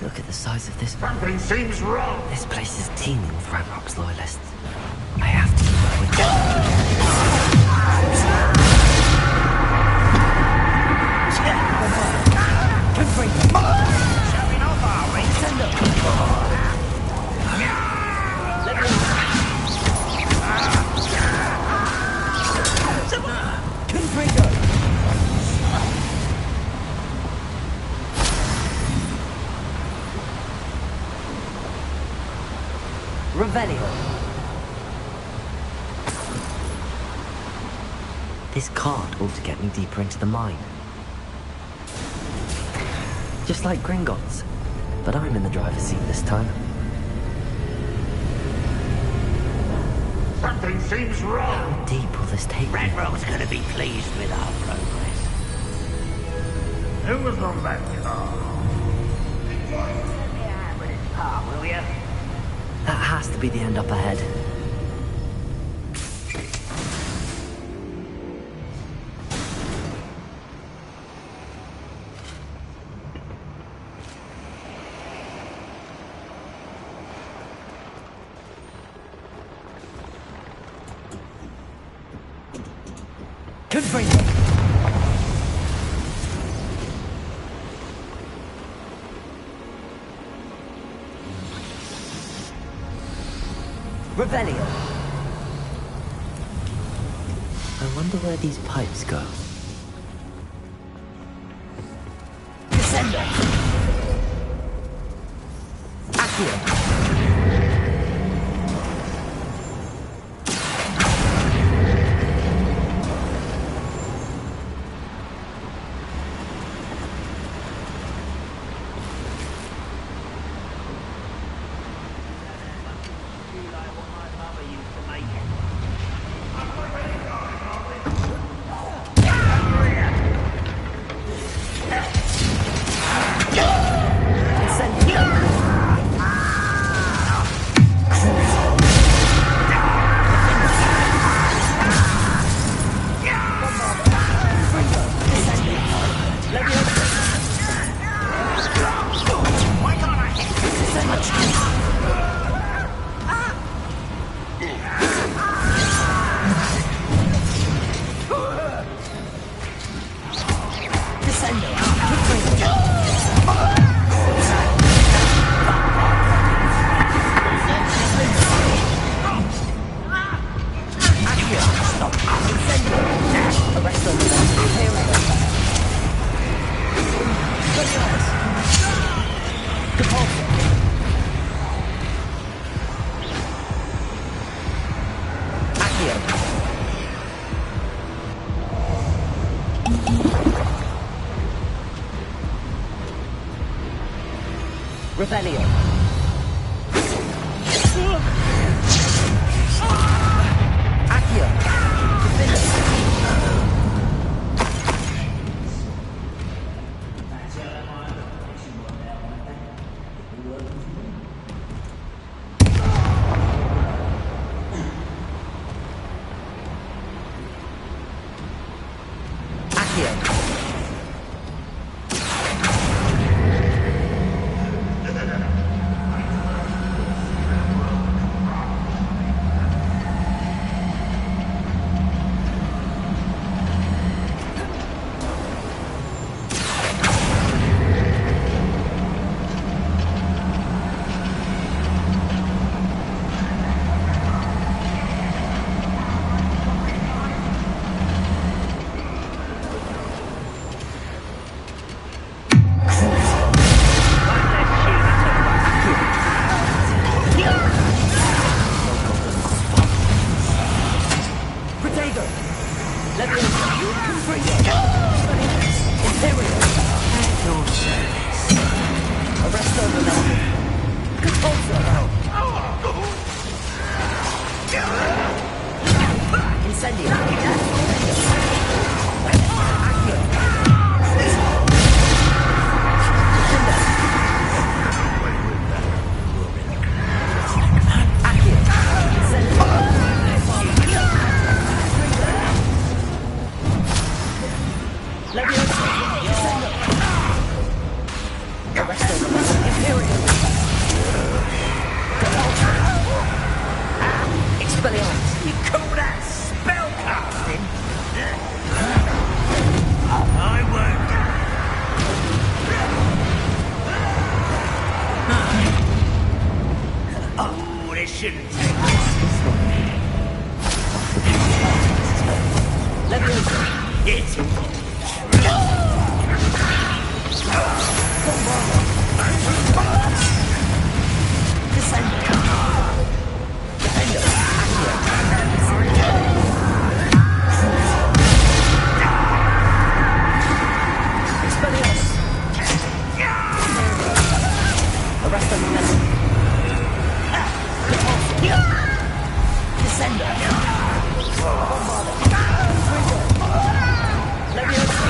Look at the size of this. Something seems wrong. This place is teeming with Ragnarok's loyalists. I have to keep up with them. Showing off, are we? Send up. Let me... Confringo. Revelio. This card ought to get me deeper into the mine. Just like Gringotts, but I'm in the driver's seat this time. Something seems wrong. How deep will this take me? Ragnarok's gonna be pleased with our progress. Who was on that car? Let me out with his part, will you? That has to be the end up ahead. Revelio. I wonder where these pipes go. Descender. Accio. Revelio. Accio. Imperial. Expelliarmus. You call that spellcasting? I won't. Oh, this shouldn't take this. Leviosa. It's Descender. Defender. Expelliarmus. Arrest them. Descender. Leviosa.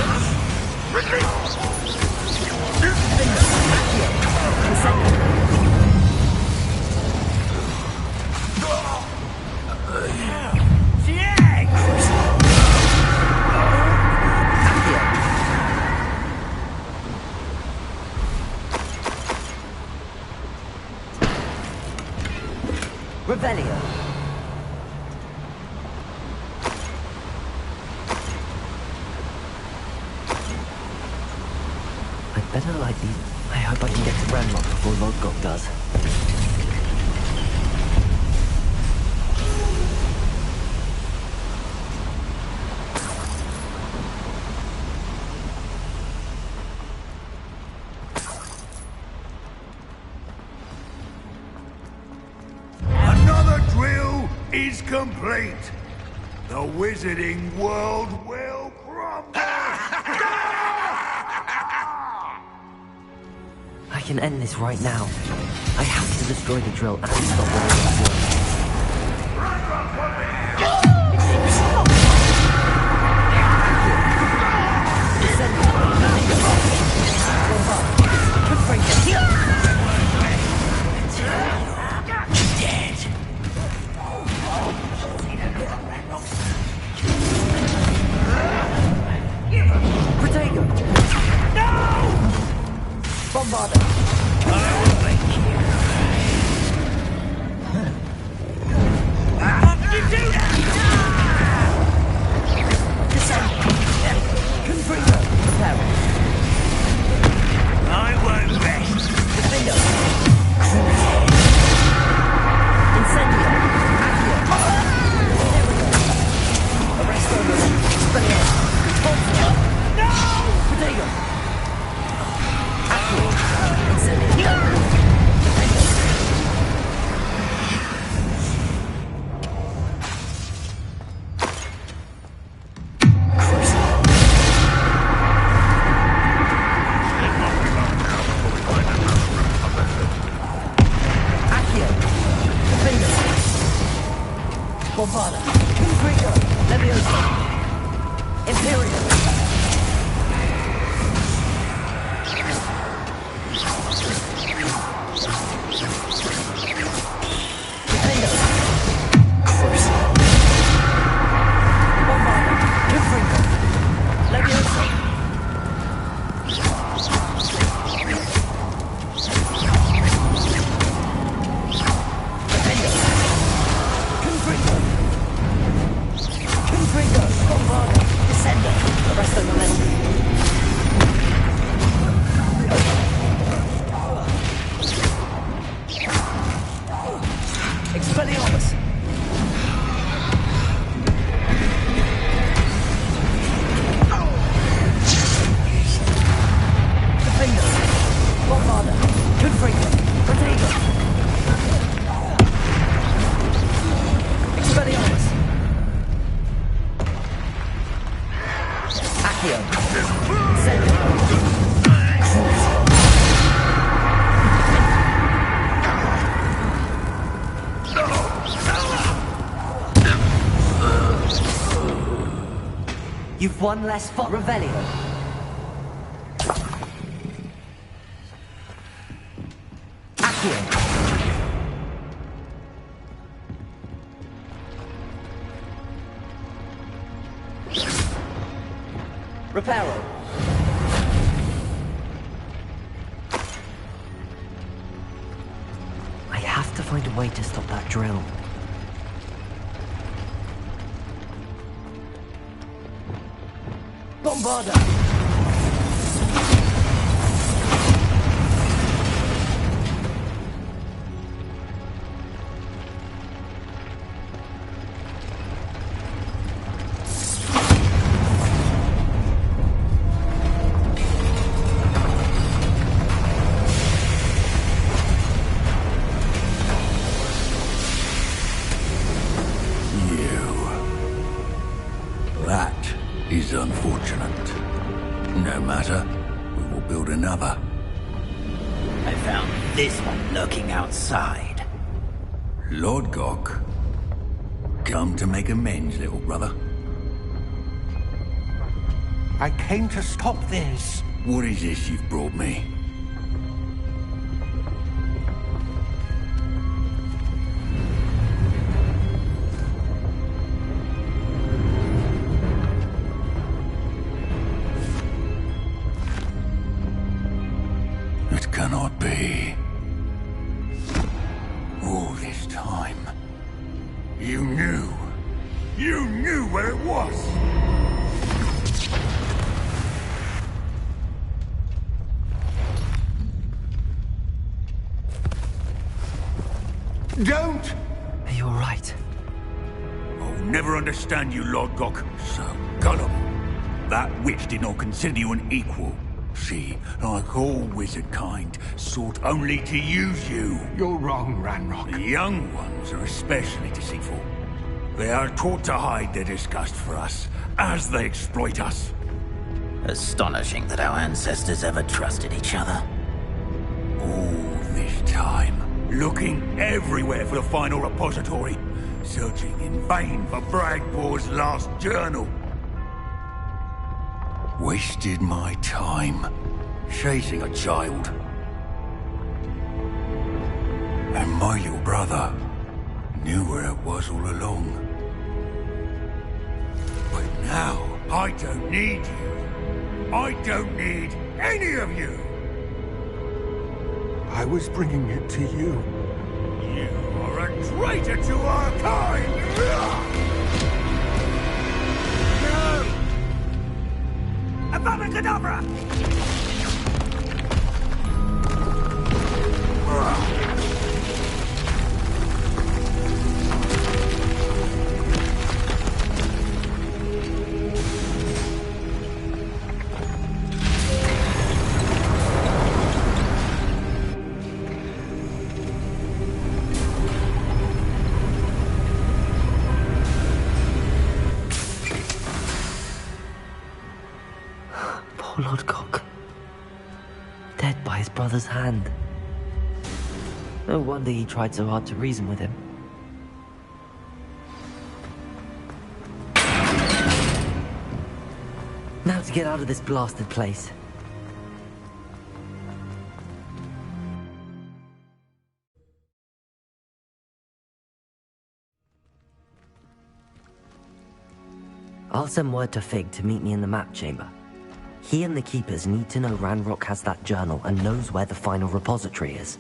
Revelio. I'd better light these. I hope I can get to Ranrock before Lodgok does. another drill is complete. The wizarding world will crumble. I can end this right now. I have to destroy the drill and stop whatever Bombarder! I will make you How did you do that? Descender! Confringo! Reparo! I won't rest. Defender! Incendio! Accio! Arresto! Expelliarmus! Control! No! Protego! Accio! Incendio! Bombarda, Confringo, Leviosa, Imperial. Defender, Force. Bombarda, Confringo, Leviosa. Defender, Confringo. Confringo, Bombarda, Descender, Arresto Momentum. Expelliarmus. Defender, Bombarda, Confringo, Protego. Expelliarmus. Accio. Incendio. You've one less for Revelio. Accio. Reparo. to find a way to stop that drill. Bombarda! That is unfortunate. No matter, we will build another. I found this one lurking outside. Lord Gok, come to make amends, little brother. I came to stop this. What is this you've brought me? It cannot be. All this time, you knew. You knew where it was. Don't! Are you alright? I'll never understand you, Lord Gok. So gullible. That witch did not consider you an equal. She, like all wizard kind, sought only to use you. You're wrong, Ranrock. The young ones are especially deceitful. They are taught to hide their disgust for us, as they exploit us. Astonishing that our ancestors ever trusted each other. All this time, looking everywhere for the final repository, searching in vain for Bragbor's last journal. Wasted my time, chasing a child. And my little brother knew where it was all along. But now, I don't need you. I don't need any of you. I was bringing it to you. You are a traitor to our kind! No! Abamacadabra! Poor Lord Gok. Dead by his brother's hand. No wonder he tried so hard to reason with him. Now to get out of this blasted place. I'll send word to Fig to meet me in the map chamber. He and the Keepers need to know Ranrock has that journal and knows where the final repository is.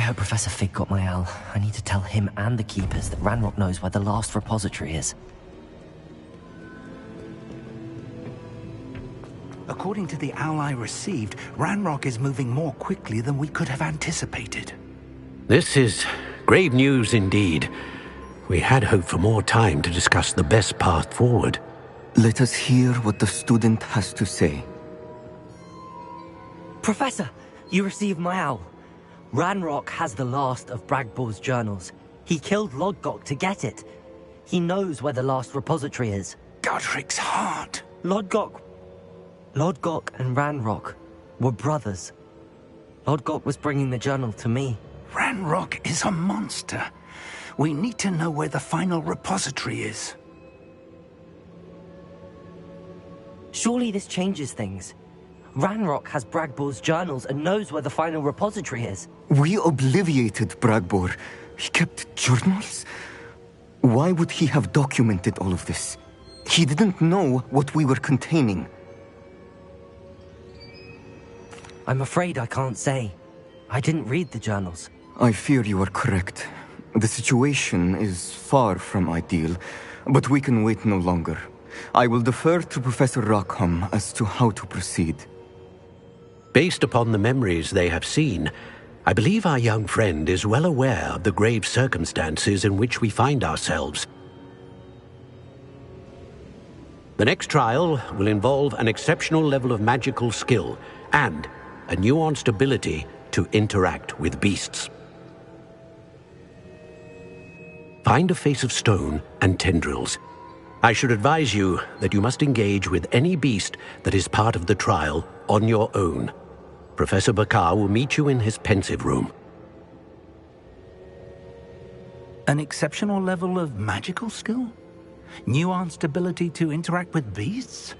hope Professor Fig got my owl. I need to tell him and the Keepers that Ranrock knows where the last repository is. According to the owl I received, Ranrock is moving more quickly than we could have anticipated. This is grave news indeed. We had hoped for more time to discuss the best path forward. Let us hear what the student has to say. Professor, you received my owl. Ranrock has the last of Bragbor's journals. He killed Lodgok to get it. He knows where the last repository is. Godric's heart. Lodgok and Ranrock were brothers. Lodgok was bringing the journal to me. Ranrock is a monster. We need to know where the final repository is. Surely this changes things. Ranrock has Bragbor's journals and knows where the final repository is. We obliviated Bragbor. He kept journals? Why would he have documented all of this? He didn't know what we were containing. I'm afraid I can't say. I didn't read the journals. I fear you are correct. The situation is far from ideal, but we can wait no longer. I will defer to Professor Rockham as to how to proceed. Based upon the memories they have seen, I believe our young friend is well aware of the grave circumstances in which we find ourselves. The next trial will involve an exceptional level of magical skill and a nuanced ability to interact with beasts. Find a face of stone and tendrils. I should advise you that you must engage with any beast that is part of the trial on your own. Professor Bakar will meet you in his pensive room. An exceptional level of magical skill? Nuanced ability to interact with beasts?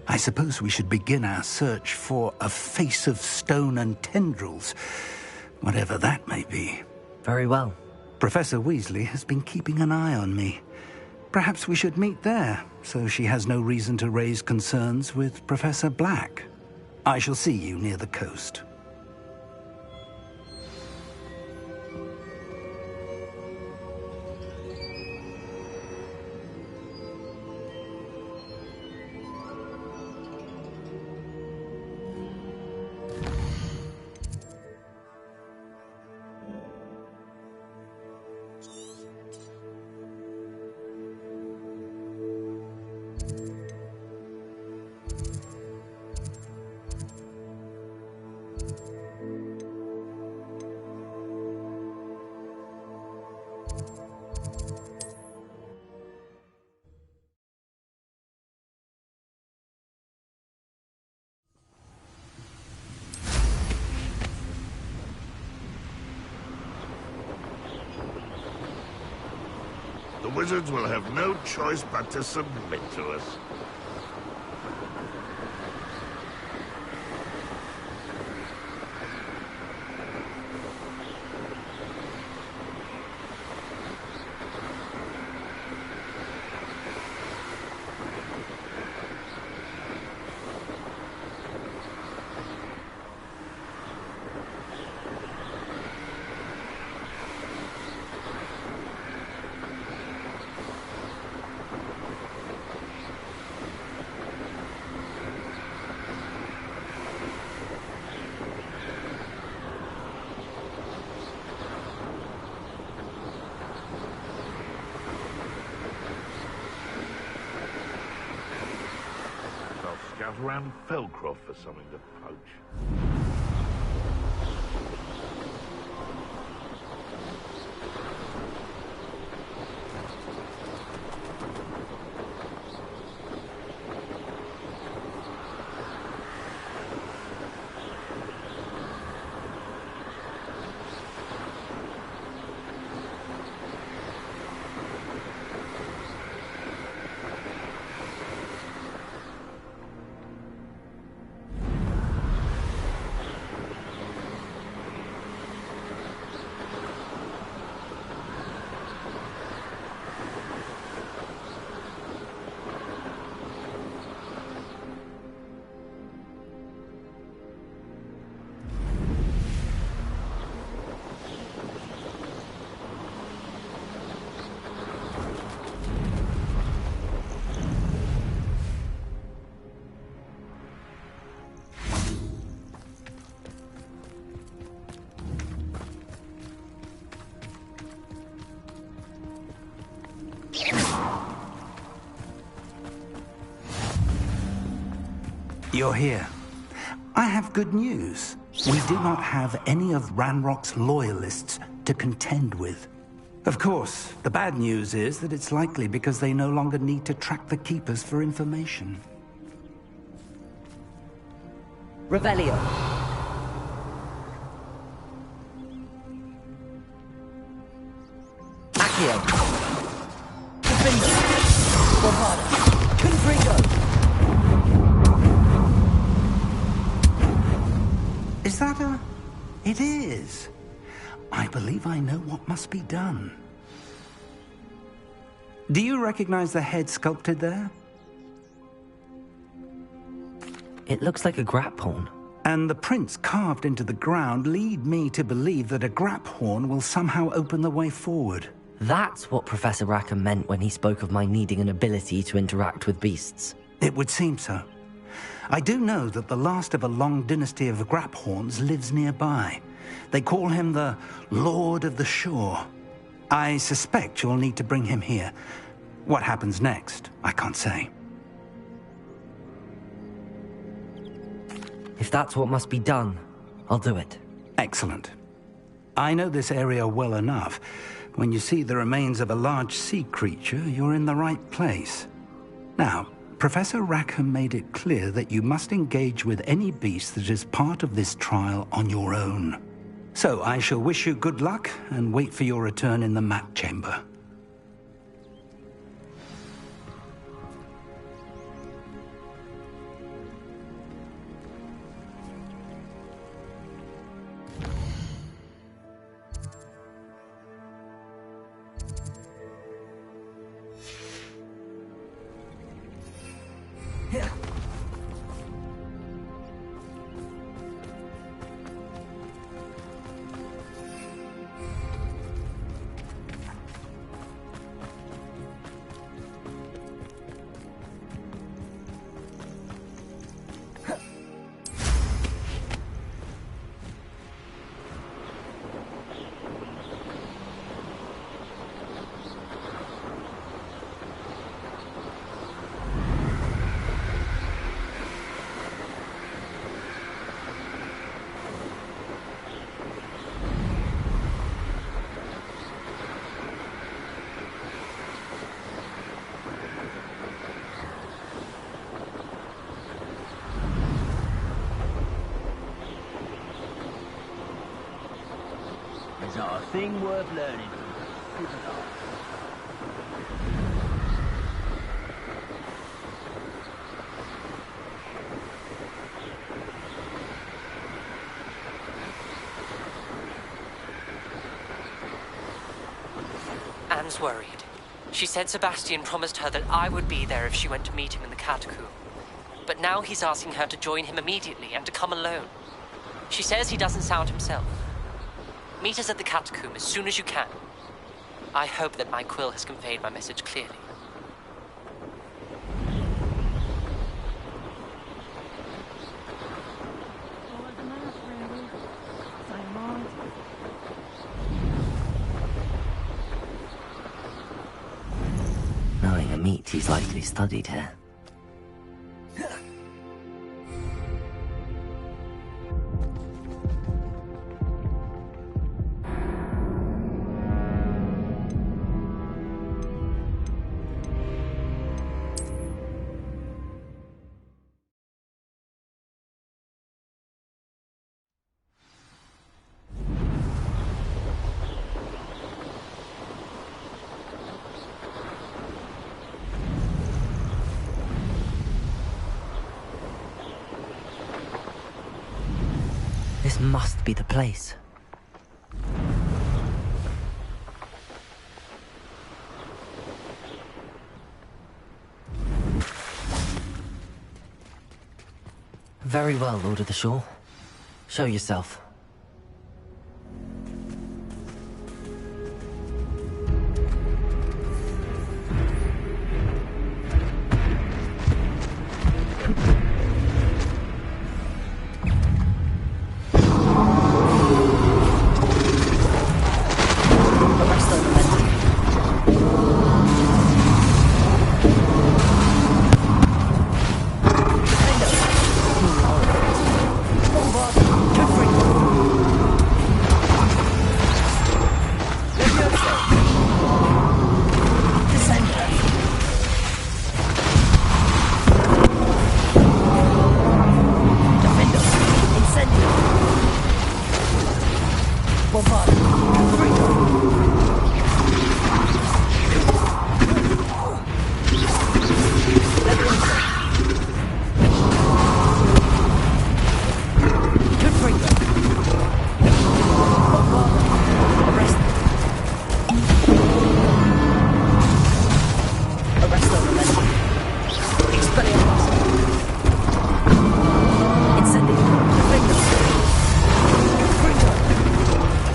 I suppose we should begin our search for a face of stone and tendrils, whatever that may be. Very well. Professor Weasley has been keeping an eye on me. Perhaps we should meet there, so she has no reason to raise concerns with Professor Black. I shall see you near the coast. The wizards will have no choice but to submit to us. Scout around Felcroft for something to poach. You're here. I have good news. We do not have any of Ranrock's loyalists to contend with. Of course, the bad news is that it's likely because they no longer need to track the Keepers for information. Revelio. Accio. Defender. Bombada. Confrigo. Is that a... It is. I believe I know what must be done. Do you recognize the head sculpted there? It looks like a grap horn. And the prints carved into the ground lead me to believe that a grap horn will somehow open the way forward. That's what Professor Rackham meant when he spoke of my needing an ability to interact with beasts. It would seem so. I do know that the last of a long dynasty of grap horns lives nearby. They call him the Lord of the Shore. I suspect you'll need to bring him here. What happens next, I can't say. If that's what must be done, I'll do it. Excellent. I know this area well enough. When you see the remains of a large sea creature, you're in the right place. Now, Professor Rackham made it clear that you must engage with any beast that is part of this trial on your own. So I shall wish you good luck and wait for your return in the map chamber. There's not a thing worth learning. Good enough. Anne's worried. She said Sebastian promised her that I would be there if she went to meet him in the catacomb. But now he's asking her to join him immediately and to come alone. She says he doesn't sound himself. Meet us at the catacomb as soon as you can. I hope that my quill has conveyed my message clearly. Knowing a meat he's likely studied here. This must be the place. Very well, Lord of the Shore. Show yourself. Arresto momentum. Expelliarmus. Incendio. Defendo. Confringo.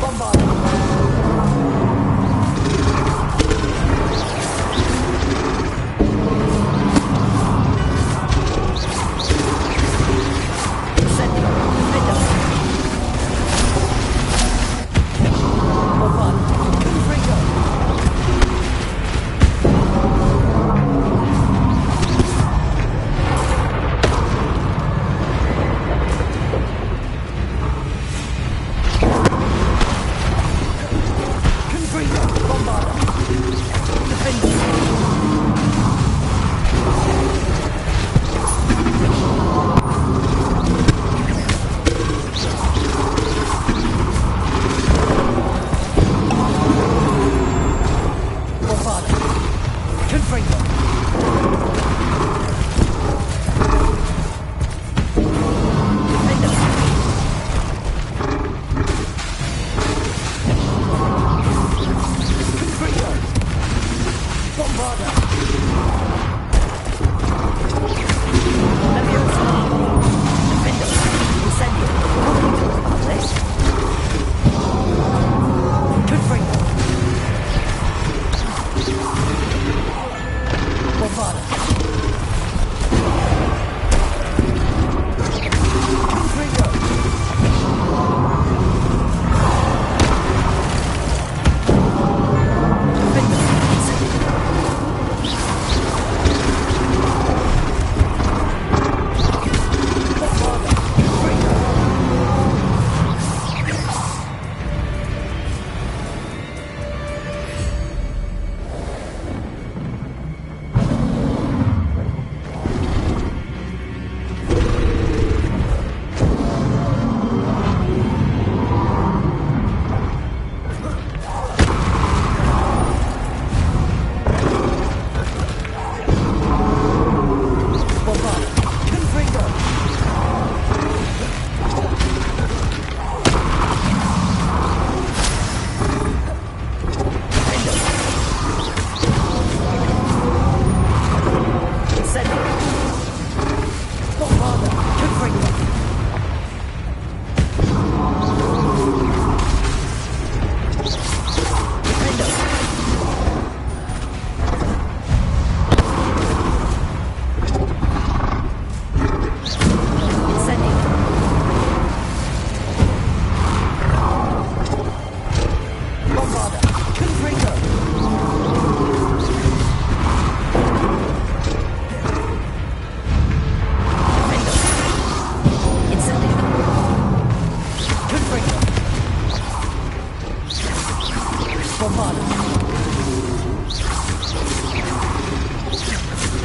Bombardo.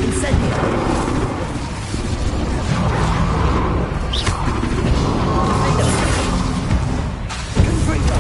Incendio. Defendo.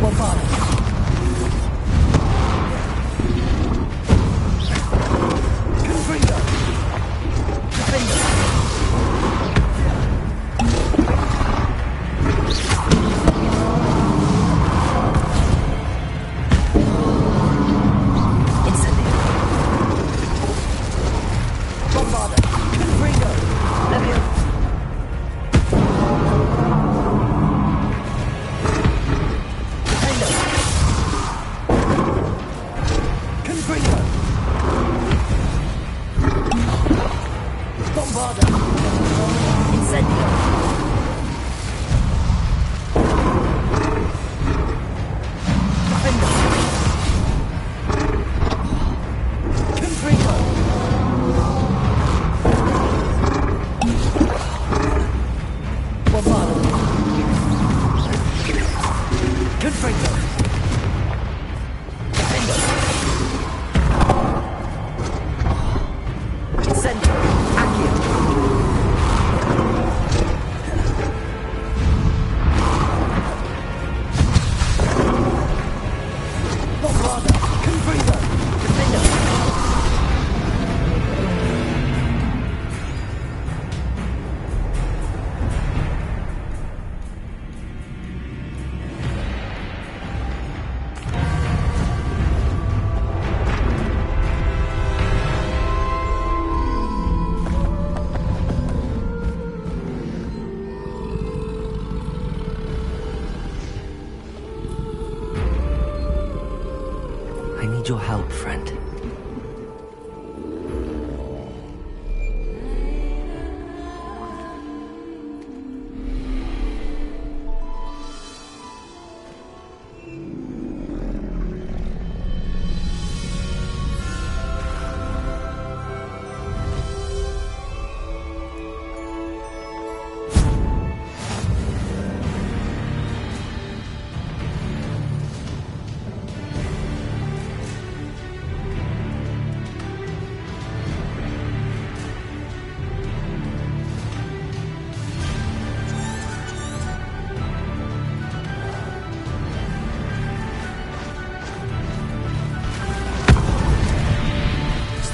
Bombardo. Confringo. need your help, friend.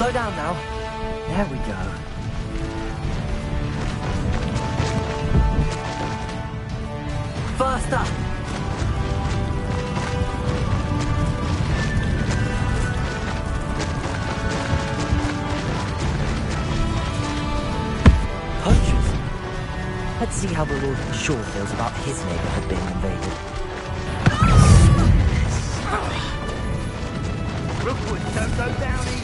Slow down now. There we go. Faster! Poachers? Let's see how the Lord of the Shore feels about his neighborhood being invaded. Rookwood, don't go down easy.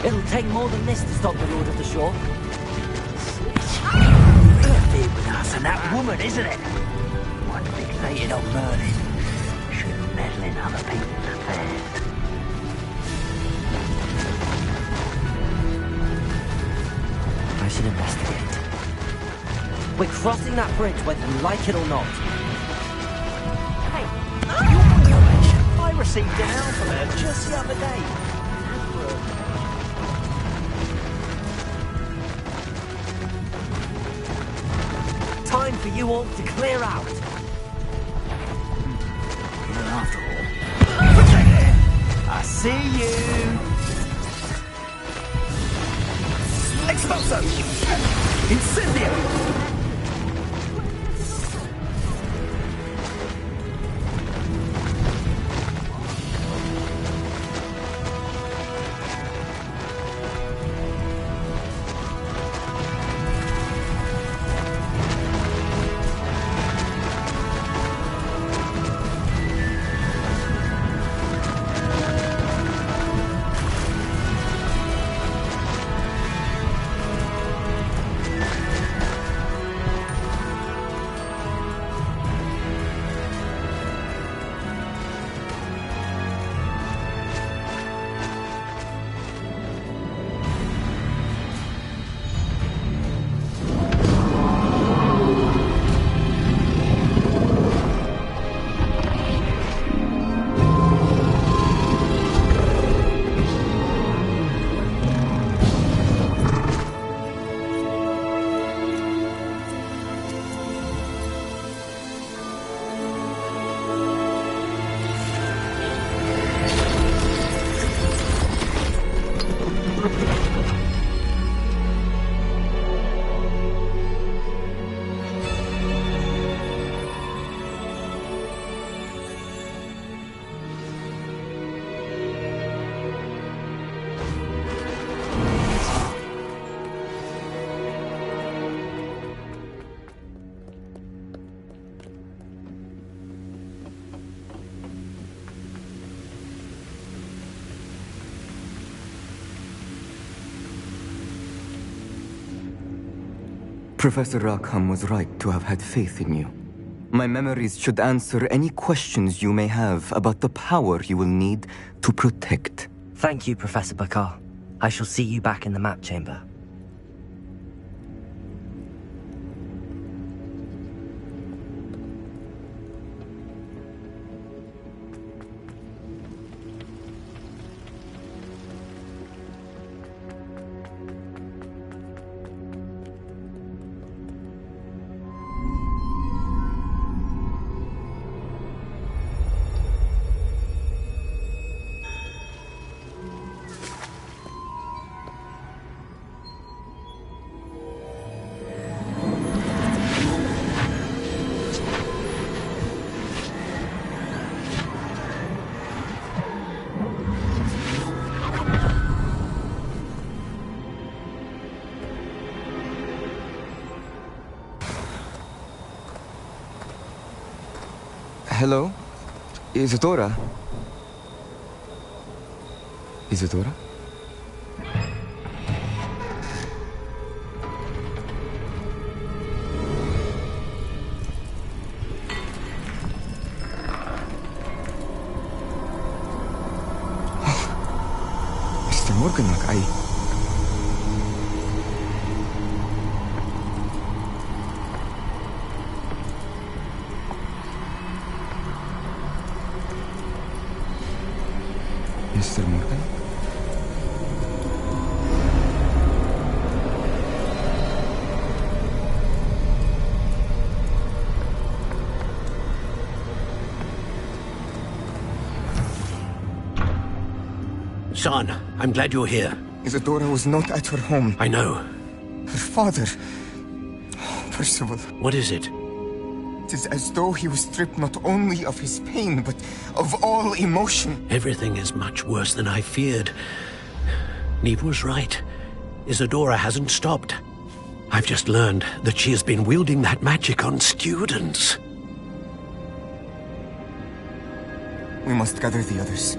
It'll take more than this to stop the Lord of the Shore. Be with us and that woman, isn't it? One fixated on Merlin. Shouldn't meddle in other people's affairs. I should investigate. We're crossing that bridge whether you like it or not. Hey, your relation. I received an hour from her just the other day. Time for you all to clear out. After all. I see you. Expulso! Incendio! Professor Rackham was right to have had faith in you. My memories should answer any questions you may have about the power you will need to protect. Thank you, Professor Bakar. I shall see you back in the map chamber. Hello? Isadora? Isadora? Mr. Morganlock, Mr. Morgan? Son, I'm glad you're here. Isadora was not at her home. I know. Her father... Percival. What is it? It is as though he was stripped not only of his pain, but of all emotion. Everything is much worse than I feared. Neve was right. Isadora hasn't stopped. I've just learned that she has been wielding that magic on students. We must gather the others.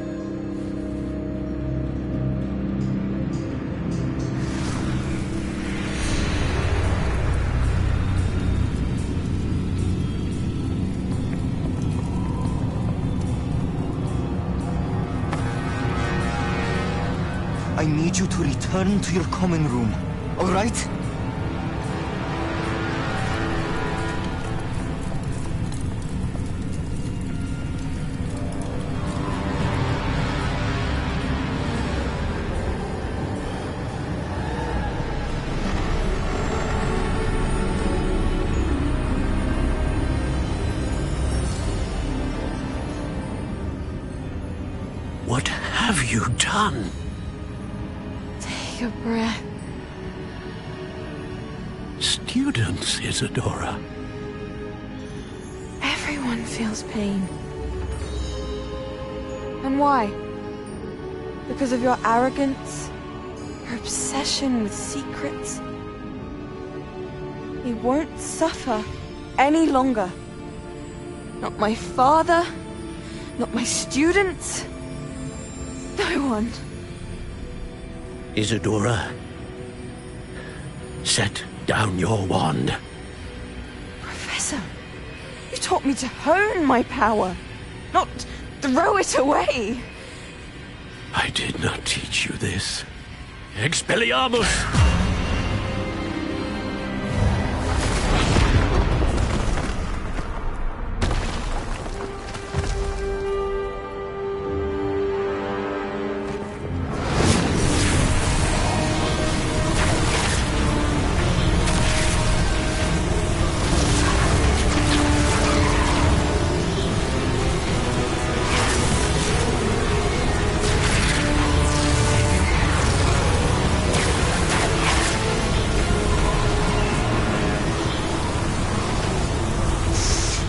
I need you to return to your common room, all right? What have you done? Take a breath. Students, Isadora. Everyone feels pain. And why? Because of your arrogance? Your obsession with secrets? He won't suffer any longer. Not my father, not my students, no one. Isadora, set down your wand. Professor, you taught me to hone my power, not throw it away. I did not teach you this. Expelliarmus!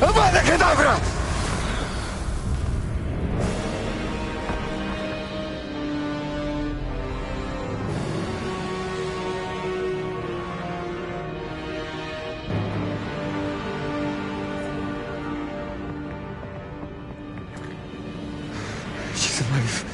Avada Kedavra! She's alive.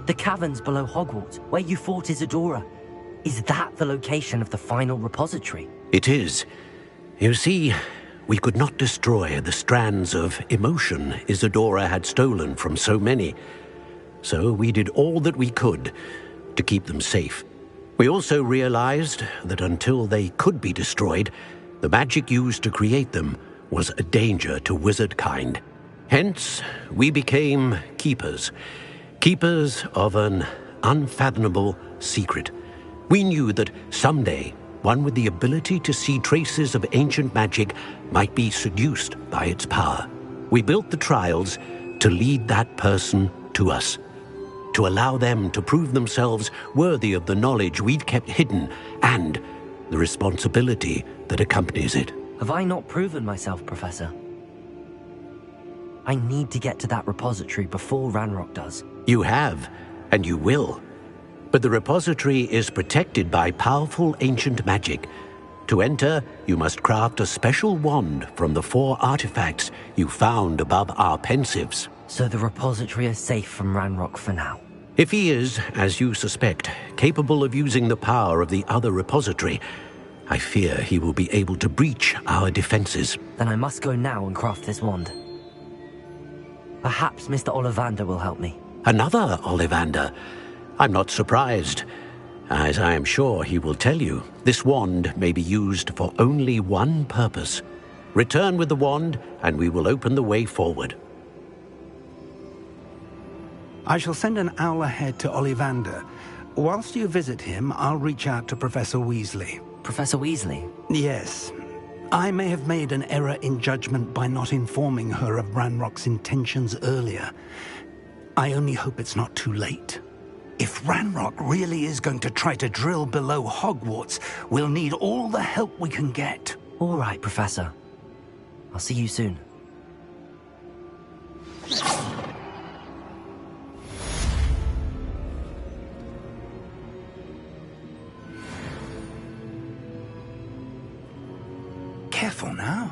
The caverns below Hogwarts, where you fought Isadora. Is that the location of the final repository? It is. You see, we could not destroy the strands of emotion Isadora had stolen from so many. So we did all that we could to keep them safe. We also realized that until they could be destroyed, the magic used to create them was a danger to wizard kind. Hence, we became keepers. Keepers of an unfathomable secret. We knew that someday, one with the ability to see traces of ancient magic might be seduced by its power. We built the trials to lead that person to us, to allow them to prove themselves worthy of the knowledge we'd kept hidden and the responsibility that accompanies it. Have I not proven myself, Professor? I need to get to that repository before Ranrock does. You have, and you will. But the repository is protected by powerful ancient magic. To enter, you must craft a special wand from the 4 artifacts you found above our pensives. So the repository is safe from Ranrock for now. If he is, as you suspect, capable of using the power of the other repository, I fear he will be able to breach our defenses. Then I must go now and craft this wand. Perhaps Mr. Ollivander will help me. Another Ollivander? I'm not surprised. As I am sure he will tell you, this wand may be used for only one purpose. Return with the wand, and we will open the way forward. I shall send an owl ahead to Ollivander. Whilst you visit him, I'll reach out to Professor Weasley. Professor Weasley? Yes. I may have made an error in judgment by not informing her of Ranrock's intentions earlier. I only hope it's not too late. If Ranrock really is going to try to drill below Hogwarts, we'll need all the help we can get. All right, Professor. I'll see you soon. Careful now.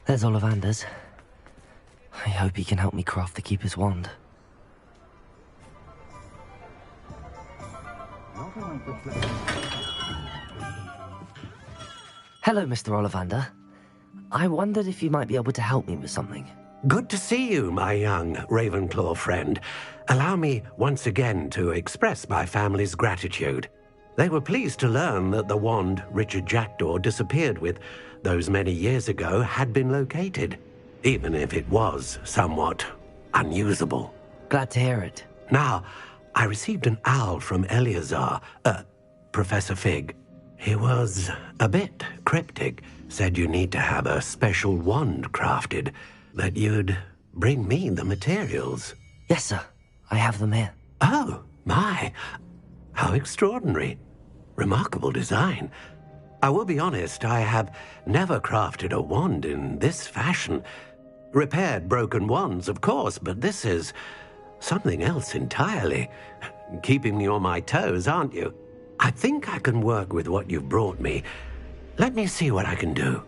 There's Ollivander's. I hope he can help me craft the Keeper's wand. Hello, Mr. Ollivander. I wondered if you might be able to help me with something. Good to see you, my young Ravenclaw friend. Allow me once again to express my family's gratitude. They were pleased to learn that the wand Richard Jackdaw disappeared with those many years ago had been located, even if it was somewhat unusable. Glad to hear it. Now, I received an owl from Eleazar, Professor Fig. He was a bit cryptic, said you need to have a special wand crafted, that you'd bring me the materials. Yes, sir. I have them here. Oh, my. How extraordinary. Remarkable design. I will be honest, I have never crafted a wand in this fashion. Repaired broken wands, of course, but this is something else entirely. Keeping me on my toes, aren't you? I think I can work with what you've brought me. Let me see what I can do.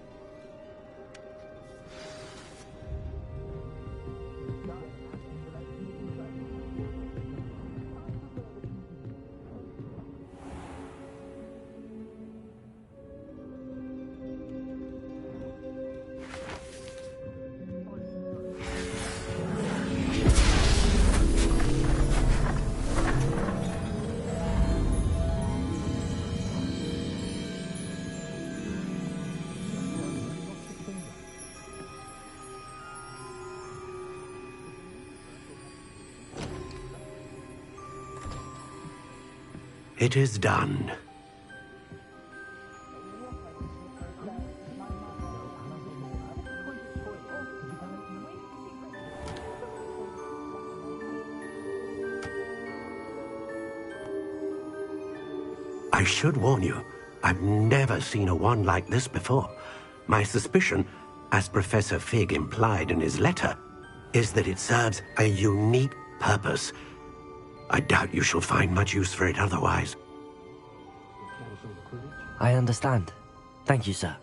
It is done. I should warn you, I've never seen a wand like this before. My suspicion, as Professor Fig implied in his letter, is that it serves a unique purpose. I doubt you shall find much use for it otherwise. I understand. Thank you, sir.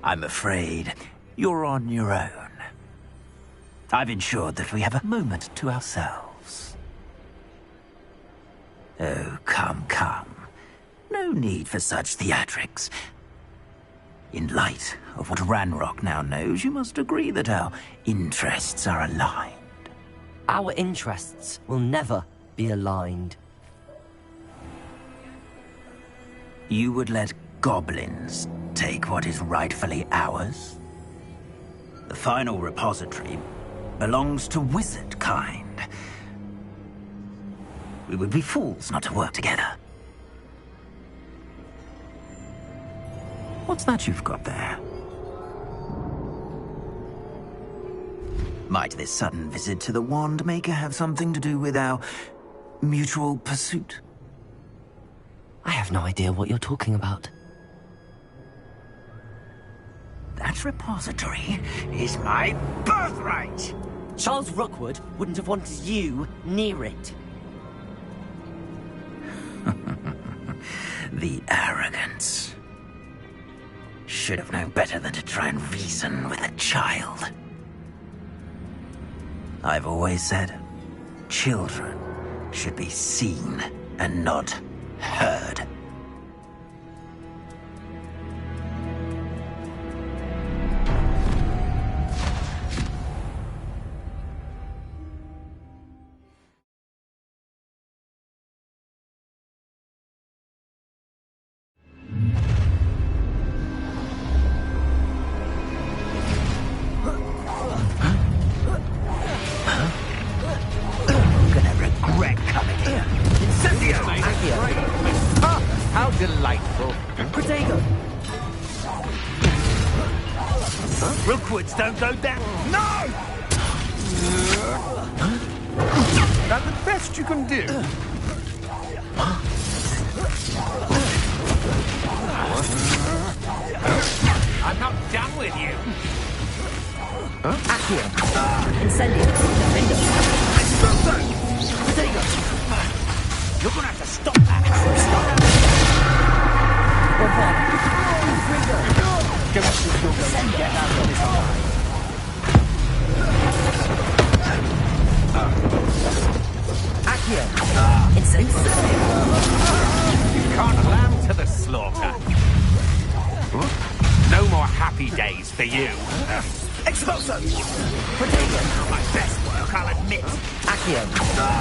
I'm afraid you're on your own. I've ensured that we have a moment to ourselves. Oh, come, come. No need for such theatrics. In light of what Ranrock now knows, you must agree that our interests are aligned. Our interests will never be aligned. You would let goblins take what is rightfully ours? The final repository belongs to wizard kind. We would be fools not to work together. What's that you've got there? Might this sudden visit to the Wand Maker have something to do with our mutual pursuit? I have no idea what you're talking about. That repository is my birthright! Charles Rookwood wouldn't have wanted you near it. The arrogance. Should have known better than to try and reason with a child. I've always said, children should be seen and not heard. Rookwoods don't go down. No! That's the best you can do. I'm not done with you. Accio. Incendio. Defender. Protego. You're gonna have to stop that. Get out of this line. Accio. Incendio. You can't lamb to the slaughter. No more happy days for you. Expulso. Protego. My best work, I'll admit. Accio.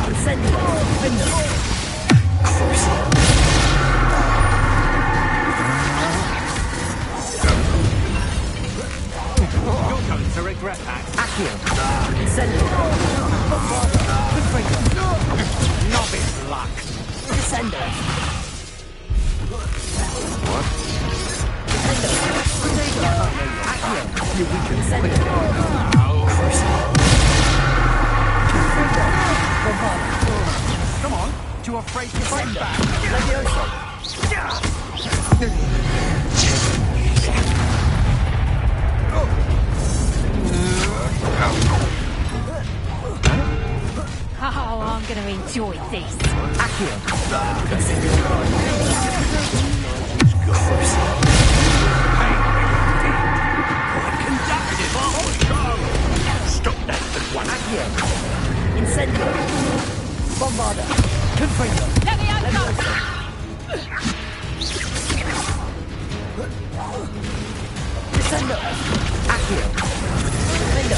Incendio. Defender. You're going to regret that. Accio. Incendio. Confringo. Novice luck. Descender. What? Descender. Protego. Accio. You weaken. Incendio. Confringo. Bombarda. Come on. Too afraid to fight back. Levioso. Oh, I'm going to enjoy this. Accio. Stop that at once. Accio. Incendio. Bombarda. Confringo. Levioso. Descendo. Accio. Defendo.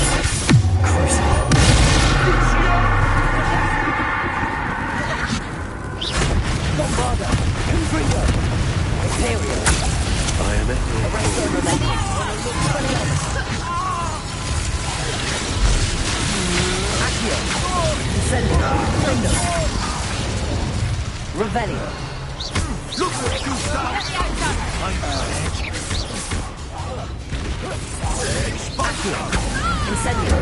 Bombarda. Confringo. Imperio. I am at your Arresto Rebellion. Accio. Incendio. Confringo. Revelio. Look what you've done. Accio. Incendio.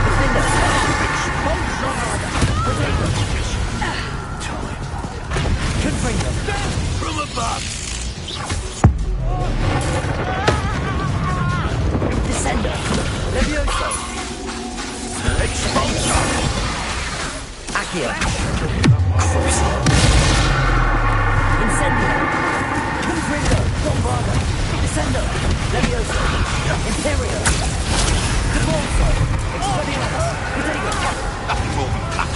Defender. Potato. Confringo. From above! Descender. Levioso. Expulsor! Accio. Incendio. Confringo. Bombarda. Descender. Levioso. Imperio. Cabalso. Expelliarmus. Potato. Nothing more than that.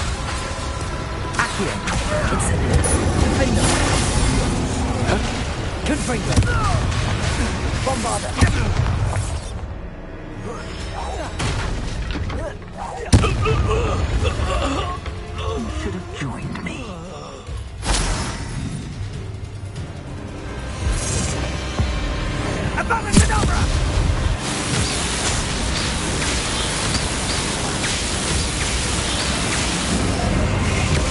Accio. Incendio. Confringo. Confringo. Bombarda. You should have joined me.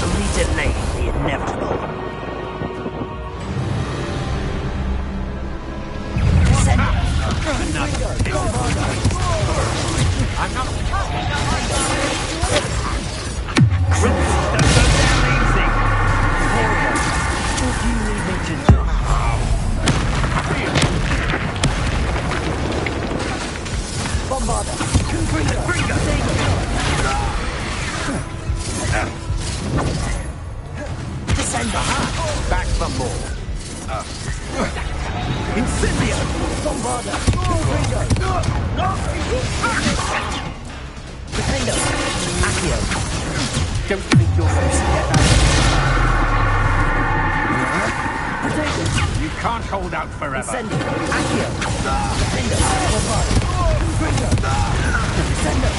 Only delay the inevitable. Descender. I'm not... Bombarda. Confringo. Descender. Back for more. Incendio. Bombarda. Confringo. Defender. Accio. Don't think you're going to get out. Potato. You can't hold out forever. Incendio. Accio. Defender. Bombarda. Confringo. Descender.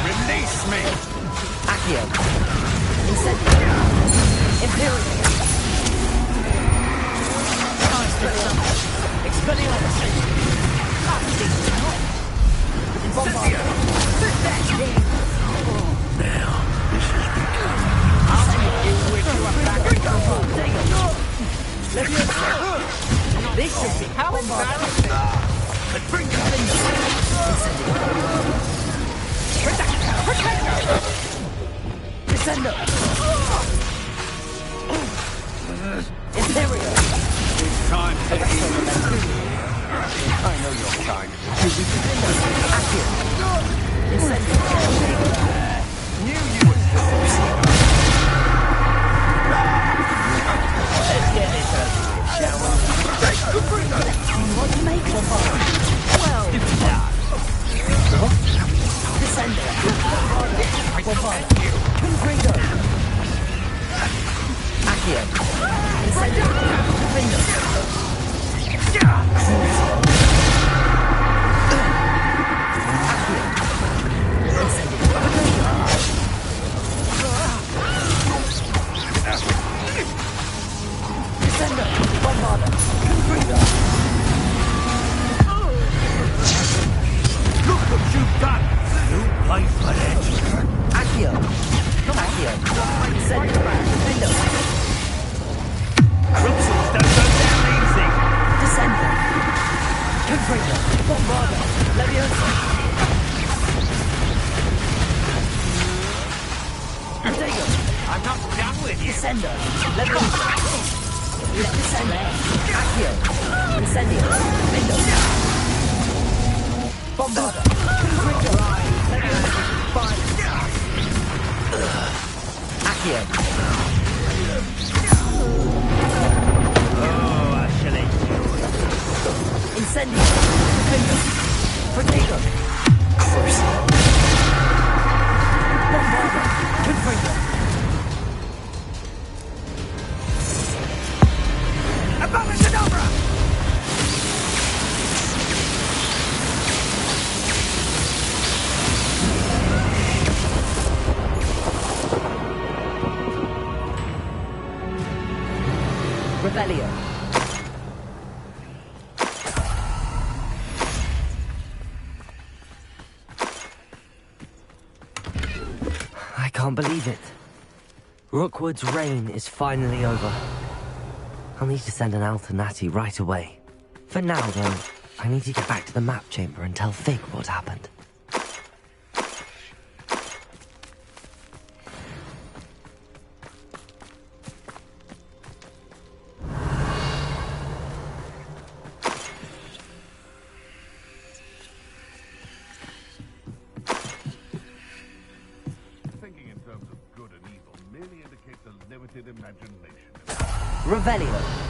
Release me! Accio. Incendio. Imperial. Expelliarmus. Bombarda. Now, this is This should be how embarrassing. Descender. Imperial. It's time to eat. I know your kind. Accio. Incendio. Knew you would still be. Let's get this over with, shall we? What to make of her? Well done. Descender. Bombarda. Confringo. Accio. Incendio. Confringo. Accio. Incendio. Descender. Bombarda. Confringo. Look what you've done! You pay for that! Accio. Accio. Incendio. Defender. Crimsons don't go down easy! Descender. Confringo. Bombarda. Leviosa. Potato. I'm not done with you. Descender. Leviosa. Descender. Accio. Incendio. Defender. Bombarda. Confringo. Leviosa. Fire. Accio. Oh, I shall enjoy. Incendio. Defender. Potato. Bombarda. Confringo. Abracadabra! Rebellion. I can't believe it. Rookwood's reign is finally over. I'll need to send an Alternati right away. For now, though, I need to get back to the map chamber and tell Fig what happened. Thinking in terms of good and evil merely indicates a limited imagination. Revelio.